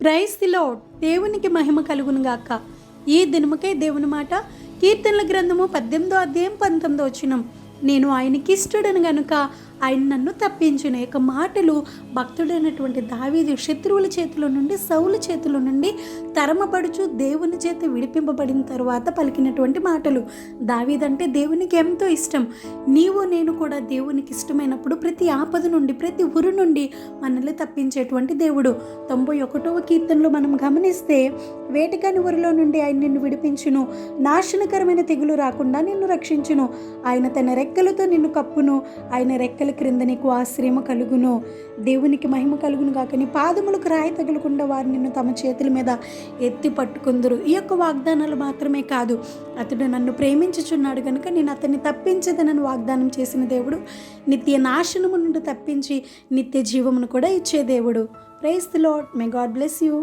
Praise the lord. దేవునికి మహిమ కలుగును గాక. ఈ దినముకై దేవుని మాట కీర్తనల గ్రంథము 18వ అధ్యాయం 19వ వచనం. నేను ఆయనకి ఇష్టడను గనుక ఆయన నన్ను తప్పించును. యొక్క మాటలు భక్తుడైనటువంటి దావీదు శత్రువుల చేతిలో నుండి, సౌలు చేతిలో నుండి తరమపడుచు దేవుని చేత విడిపింపబడిన తరువాత పలికినటువంటి మాటలు. దావీదంటే దేవునికి ఎంతో ఇష్టం. నీవు నేను కూడా దేవునికి ఇష్టమైనప్పుడు ప్రతి ఆపద నుండి, ప్రతి ఉరు నుండి మనల్ని తప్పించేటువంటి దేవుడు. 91వ కీర్తనలో మనం గమనిస్తే, వేటకాని ఊరిలో నుండి ఆయన నిన్ను విడిపించును, నాశనకరమైన తెగులు రాకుండా నిన్ను రక్షించును, ఆయన తన రెక్కలతో నిన్ను కప్పును, ఆయన రెక్కల క్రింద నీకు ఆశ్రయము కలుగును. దేవునికి మహిమ కలుగును గాక. నీ పాదములకు రాయి తగలకుండా వారు నిన్ను తమ చేతుల మీద ఎత్తి పట్టుకుందరు. ఈ యొక్క వాగ్దానాలు మాత్రమే కాదు, అతడు నన్ను ప్రేమించుచున్నాడు కనుక నేను అతన్ని తప్పించదనని వాగ్దానం చేసిన దేవుడు, నిత్య నాశనము నుండి తప్పించి నిత్య జీవమును కూడా ఇచ్చే దేవుడు. Praise the Lord. May God bless you.